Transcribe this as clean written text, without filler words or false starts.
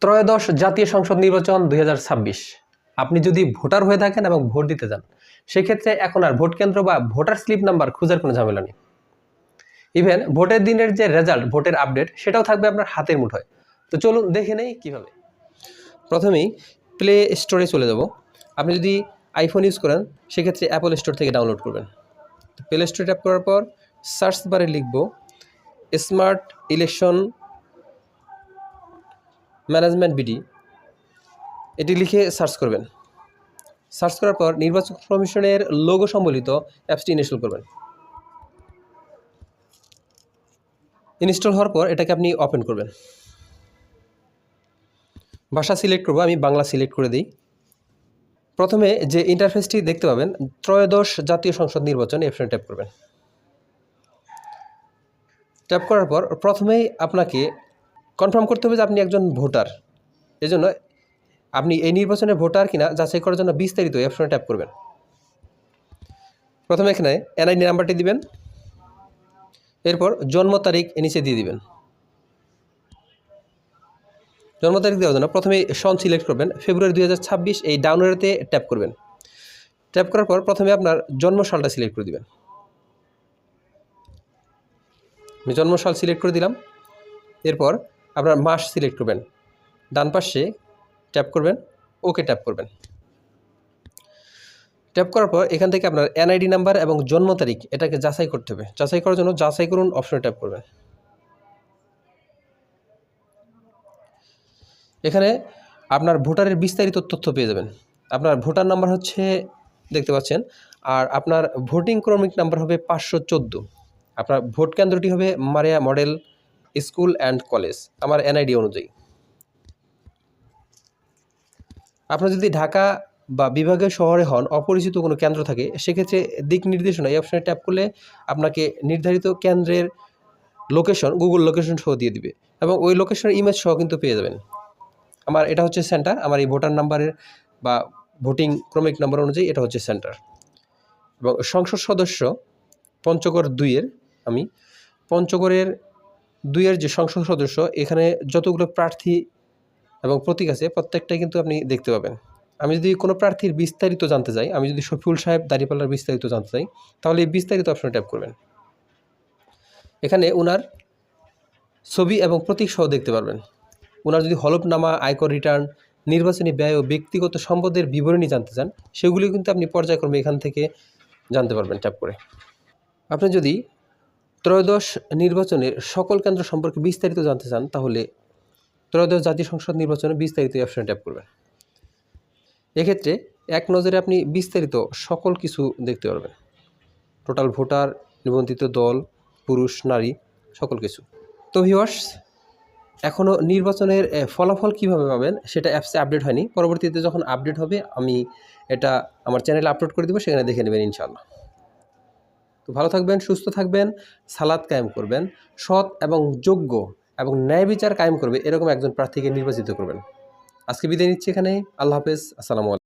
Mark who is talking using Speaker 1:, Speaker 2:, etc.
Speaker 1: ত্রয়োদশ জাতীয় সংসদ নির্বাচন 2026। আপনি যদি ভোটার হয়ে থাকেন এবং ভোট দিতে যান, সেক্ষেত্রে এখন আর ভোট কেন্দ্র বা ভোটার স্লিপ নাম্বার খোঁজার কোনো ঝামেলা নেই। ইভেন ভোটের দিনের যে রেজাল্ট, ভোটের আপডেট, সেটাও থাকবে আপনার হাতের মুঠোয়। তো চলুন দেখে নেই কীভাবে। প্রথমেই প্লে স্টোরে চলে যাব। আপনি যদি আইফোন ইউজ করেন সেক্ষেত্রে অ্যাপল স্টোর থেকে ডাউনলোড করবেন। প্লে স্টোরে ট্যাপ করার পর সার্চ বারে লিখব স্মার্ট ইলেকশন ম্যানেজমেন্ট বিডি, এটি লিখে সার্চ করবেন। সার্চ করার পর নির্বাচন কমিশনের লোগো সম্বলিত অ্যাপসটি ইনস্টল করবেন। ইনস্টল হওয়ার পর এটাকে আপনি ওপেন করবেন। ভাষা সিলেক্ট করব, আমি বাংলা সিলেক্ট করে দিই। প্রথমে যে ইন্টারফেসটি দেখতে পাবেন, ত্রয়োদশ জাতীয় সংসদ নির্বাচন, অপশনে ট্যাপ করবেন। ট্যাপ করার পর প্রথমেই আপনাকে কনফার্ম করতে হবে যে আপনি একজন ভোটার। এজন্য আপনি এই নির্বাচনে ভোটার কিনা যাচাই করার জন্য বিস্তারিত অপশনে ট্যাপ করবেন। প্রথমে এখানে এনআইডি নাম্বারটি দিবেন, এরপর জন্ম তারিখ নিচে দিয়ে দিবেন। জন্ম তারিখ দেওয়ার জন্য প্রথমে সন সিলেক্ট করবেন, ফেব্রুয়ারি 2026, এই ডাউনলোডেতে ট্যাপ করবেন। ট্যাপ করার পর প্রথমে আপনার জন্ম সালটা সিলেক্ট করে দিবেন। আমি জন্ম সাল সিলেক্ট করে দিলাম। এরপর আপনার মাস সিলেক্ট করবেন, ডান পাশে ট্যাপ করবেন, ওকে ট্যাপ করবেন। ট্যাপ করার পর এখান থেকে আপনার এনআইডি নাম্বার এবং জন্ম তারিখ এটাকে যাচাই করতে হবে। যাচাই করার জন্য যাচাই করুন অপশনে ট্যাপ করবেন। এখানে আপনার ভোটারের বিস্তারিত তথ্য পেয়ে যাবেন। আপনার ভোটার নাম্বার হচ্ছে দেখতে পাচ্ছেন, আর আপনার ভোটিং ক্রমিক নাম্বার হবে 514। আপনার ভোট কেন্দ্রটি হবে মারিয়া মডেল স্কুল অ্যান্ড কলেজ, আমার এনআইডি অনুযায়ী। আপনার যদি ঢাকা বা বিভাগীয় শহরে হন, অপরিচিত কোনো কেন্দ্র থাকে, সেক্ষেত্রে দিক নির্দেশনা এই অপশনে ট্যাপ করলে আপনাকে নির্ধারিত কেন্দ্রের লোকেশন, গুগল লোকেশন সহ দিয়ে দিবে এবং ওই লোকেশনের ইমেজ সহ কিন্তু পেয়ে যাবেন। আমার এটা হচ্ছে সেন্টার, আমার এই ভোটার নাম্বারের বা ভোটিং ক্রমিক নাম্বার অনুযায়ী এটা হচ্ছে সেন্টার। এবং সংসদ সদস্য পঞ্চগড় 2-এর, আমি পঞ্চগড়ের 2-এর যে সংসদ সদস্য, এখানে যতগুলো প্রার্থী এবং প্রতীক আছে প্রত্যেকটাই কিন্তু আপনি দেখতে পাবেন। আমি যদি কোনো প্রার্থীর বিস্তারিত জানতে চাই, আমি যদি শফিউল সাহেব দাঁড়িপাল্লার বিস্তারিত জানতে চাই, তাহলে এই বিস্তারিত অপশনে ট্যাপ করবেন। এখানে ওনার ছবি এবং প্রতীক সহ দেখতে পারবেন। ওনার যদি হলফনামা, আয়কর রিটার্ন, নির্বাচনী ব্যয় ও ব্যক্তিগত সম্পদের বিবরণী জানতে চান, সেগুলি কিন্তু আপনি পর্যায়ক্রমে এখান থেকে জানতে পারবেন ট্যাপ করে। আপনি যদি ত্রয়োদশ নির্বাচনের সকল কেন্দ্র সম্পর্কে বিস্তারিত জানতে চান, তাহলে ত্রয়োদশ জাতীয় সংসদ নির্বাচনে বিস্তারিত অপশনে ট্যাপ করবেন। এক্ষেত্রে এক নজরে আপনি বিস্তারিত সকল কিছু দেখতে পারবেন, টোটাল ভোটার, নিবন্ধিত দল, পুরুষ নারী, সকল কিছু। তো ভিউয়ার্স, এখনও নির্বাচনের ফলাফল কিভাবে পাবেন সেটা অ্যাপসে আপডেট হয়নি। পরবর্তীতে যখন আপডেট হবে আমি এটা আমার চ্যানেলে আপলোড করে দেবো, সেখানে দেখে নেবেন ইনশাআল্লাহ। তো ভালো থাকবেন, সুস্থ থাকবেন, সালাত কায়েম করবেন, সৎ এবং যোগ্য এবং ন্যায় বিচার কায়েম করবে এরকম একজন প্রার্থীকে নির্বাচিত করবেন। আজকে বিদায় নিচ্ছি এখানে। আল্লাহ হাফেজ, আসসালামু আলাইকুম।